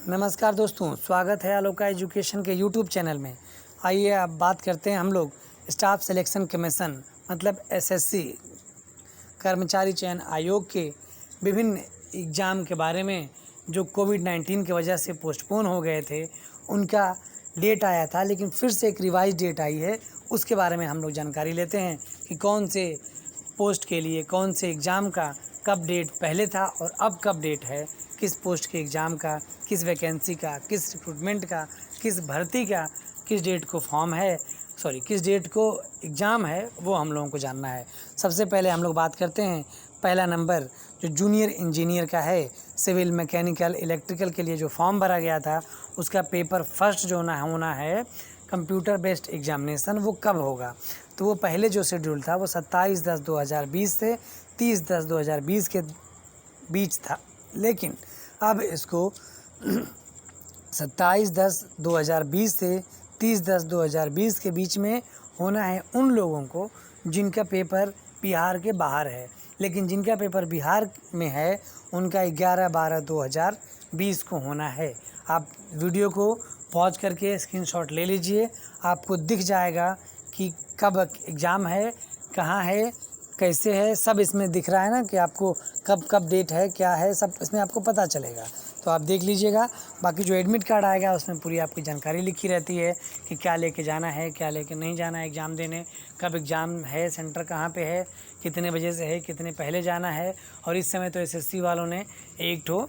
नमस्कार दोस्तों, स्वागत है आलोका एजुकेशन के यूट्यूब चैनल में। आइए अब बात करते हैं हम लोग स्टाफ सिलेक्शन कमीशन मतलब एसएससी कर्मचारी चयन आयोग के विभिन्न एग्ज़ाम के बारे में जो कोविड-19 की वजह से पोस्टपोन हो गए थे, उनका डेट आया था, लेकिन फिर से एक रिवाइज़ डेट आई है। उसके बारे में हम लोग जानकारी लेते हैं कि कौन से पोस्ट के लिए कौन से एग्ज़ाम का कब डेट पहले था और अब कब डेट है, किस पोस्ट के एग्ज़ाम का, किस वैकेंसी का, किस रिक्रूटमेंट का, किस भर्ती का, किस डेट को किस डेट को एग्ज़ाम है, वो हम लोगों को जानना है। सबसे पहले हम लोग बात करते हैं, पहला नंबर जो जूनियर इंजीनियर का है, सिविल, मैकेनिकल, इलेक्ट्रिकल के लिए जो फॉर्म भरा गया था, उसका पेपर फर्स्ट जो होना है कंप्यूटर बेस्ड एग्जामिनेशन, वो कब होगा? तो वो पहले जो शेड्यूल था वो 27/10/2020 से 30/10/2020 के बीच था, लेकिन अब इसको 27/10/2020 से 30/10/2020 के बीच में होना है उन लोगों को जिनका पेपर बिहार के बाहर है। लेकिन जिनका पेपर बिहार में है उनका 11/12/2020 को होना है। आप वीडियो को पॉज करके स्क्रीनशॉट ले लीजिए, आपको दिख जाएगा कि कब एग्ज़ाम है, कहाँ है, कैसे है, सब इसमें दिख रहा है ना कि आपको कब डेट है, क्या है, सब इसमें आपको पता चलेगा। तो आप देख लीजिएगा। बाकी जो एडमिट कार्ड आएगा उसमें पूरी आपकी जानकारी लिखी रहती है कि क्या लेके जाना है, क्या लेके नहीं जाना है एग्ज़ाम देने, कब एग्ज़ाम है, सेंटर कहाँ पे है, कितने बजे से है, कितने पहले जाना है। और इस समय तो एसएससी वालों ने एक ठो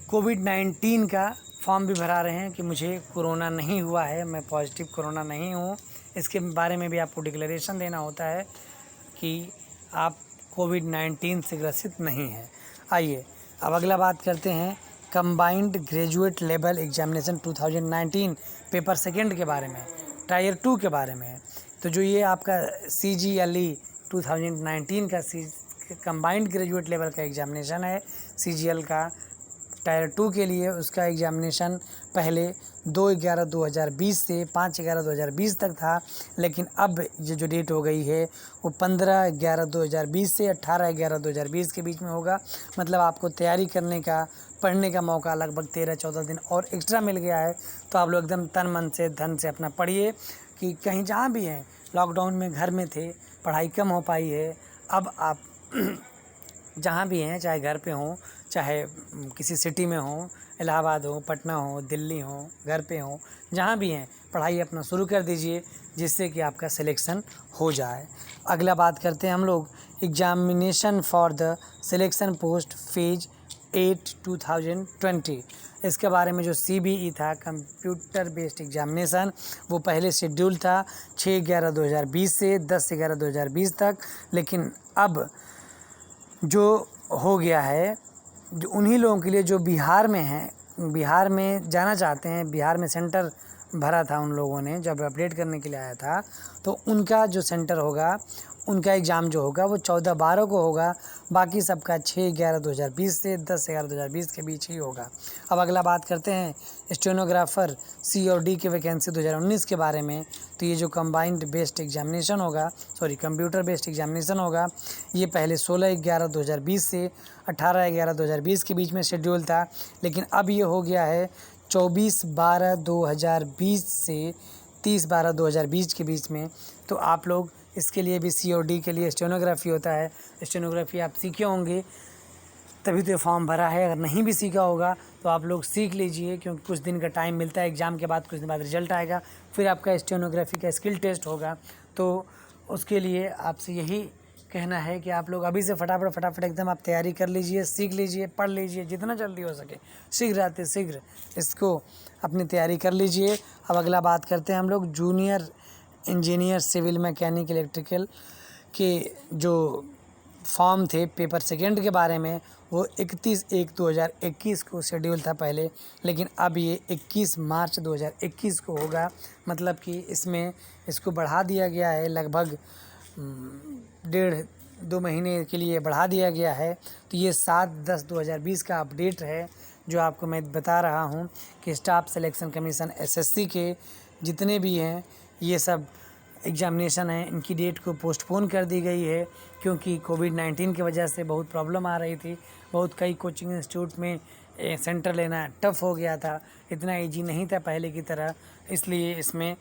कोविड-19 का फॉर्म भी भरा रहे हैं कि मुझे कोरोना नहीं हुआ है, मैं पॉजिटिव कोरोना नहीं हूँ। इसके बारे में भी आपको डिक्लेरेशन देना होता है कि आप कोविड-19 से ग्रसित नहीं हैं। आइए अब अगला बात करते हैं combined graduate level examination 2019 paper second के बारे में, टायर 2 के बारे में। तो जो ये आपका CGLE 2019 का कंबाइंड ग्रेजुएट लेवल का एग्जामिनेशन है, CGL का टायर 2 के लिए, उसका एग्जामिनेशन पहले 2/11/2020 से 5/11/2020 तक था, लेकिन अब ये जो डेट हो गई है वो 15/11/2020 से 18/11/2020 के बीच में होगा। मतलब आपको तैयारी करने का, पढ़ने का मौका लगभग 13-14 दिन और एक्स्ट्रा मिल गया है। तो आप लोग एकदम तन मन से धन से अपना पढ़िए कि कहीं जहाँ भी हैं, लॉकडाउन में घर में थे, पढ़ाई कम हो पाई है, अब आप जहाँ भी हैं, चाहे घर पे हों, चाहे किसी सिटी में हो, इलाहाबाद हो, पटना हो, दिल्ली हो, घर पे हो, जहाँ भी हैं, पढ़ाई अपना शुरू कर दीजिए जिससे कि आपका सिलेक्शन हो जाए। अगला बात करते हैं हम लोग examination for the selection post phase 8 2020। इसके बारे में जो CBE था, कंप्यूटर बेस्ड एग्जामिनेशन, वो पहले शेड्यूल था 6/11/2020 से 10/11/2020 तक, लेकिन अब जो हो गया है, जो उन्हीं लोगों के लिए जो बिहार में हैं, बिहार में जाना चाहते हैं, बिहार में सेंटर भरा था उन लोगों ने जब अपडेट करने के लिए आया था, तो उनका जो सेंटर होगा, उनका एग्ज़ाम जो होगा वो 14/12 को होगा। बाकी सबका 6/11/2020 से 10/11/2020 के बीच ही होगा। अब अगला बात करते हैं स्टेनोग्राफ़र C और D के वैकेंसी 2019 के बारे में। तो ये जो कंबाइंड बेस्ड एग्जामिनेशन होगा, कंप्यूटर बेस्ड एग्जामिनेशन होगा, ये पहले 16/11/2020 से 18/11/2020 के बीच में शेड्यूल था, लेकिन अब ये हो गया है 24/12/2020 से 30/12/2020 के बीच में। तो आप लोग इसके लिए भी C और D के लिए स्टेनोग्राफी होता है, स्टेनोग्राफी आप सीखे होंगे तभी तो फॉर्म भरा है। अगर नहीं भी सीखा होगा तो आप लोग सीख लीजिए, क्योंकि कुछ दिन का टाइम मिलता है, एग्ज़ाम के बाद कुछ दिन बाद रिजल्ट आएगा, फिर आपका स्टेनोग्राफी का स्किल टेस्ट होगा। तो उसके लिए आपसे यही कहना है कि आप लोग अभी से फटाफट एकदम आप तैयारी कर लीजिए, सीख लीजिए, पढ़ लीजिए, जितना जल्दी हो सके शीघ्र इसको अपनी तैयारी कर लीजिए। अब अगला बात करते हैं हम लोग junior engineer civil, mechanic, electrical के जो फॉर्म थे पेपर सेकंड के बारे में। वो 31/1/2021 को शेड्यूल था पहले, लेकिन अब ये 21 मार्च 2021 को होगा। मतलब कि इसमें इसको बढ़ा दिया गया है, लगभग 1.5-2 महीने के लिए बढ़ा दिया गया है। तो ये 7/10/2020 का अपडेट है जो आपको मैं बता रहा हूँ कि स्टाफ सिलेक्शन कमीशन SSC के जितने भी हैं, ये सब एग्ज़ामिनेशन है इनकी डेट को पोस्टपोन कर दी गई है, क्योंकि कोविड-19 की वजह से बहुत प्रॉब्लम आ रही थी। बहुत कई कोचिंग इंस्टीट्यूट में सेंटर लेना टफ़ हो गया था, इतना ईजी नहीं था पहले की तरह, इसलिए इसमें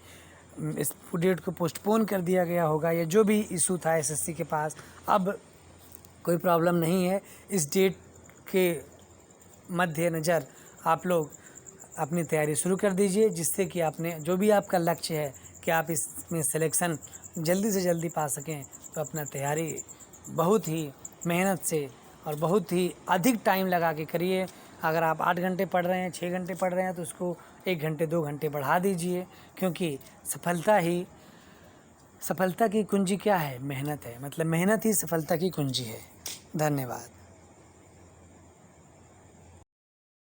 इस डेट को पोस्टपोन कर दिया गया होगा। या जो भी इशू था एसएससी के पास, अब कोई प्रॉब्लम नहीं है। इस डेट के मद्देनज़र आप लोग अपनी तैयारी शुरू कर दीजिए, जिससे कि आपने जो भी आपका लक्ष्य है कि आप इसमें सिलेक्शन जल्दी से जल्दी पा सकें, तो अपना तैयारी बहुत ही मेहनत से और बहुत ही अधिक टाइम लगा के करिए। अगर आप 8 घंटे पढ़ रहे हैं, 6 घंटे पढ़ रहे हैं, तो उसको 1 घंटे 2 घंटे बढ़ा दीजिए, क्योंकि सफलता की कुंजी क्या है? मेहनत है। मतलब मेहनत ही सफलता की कुंजी है। धन्यवाद।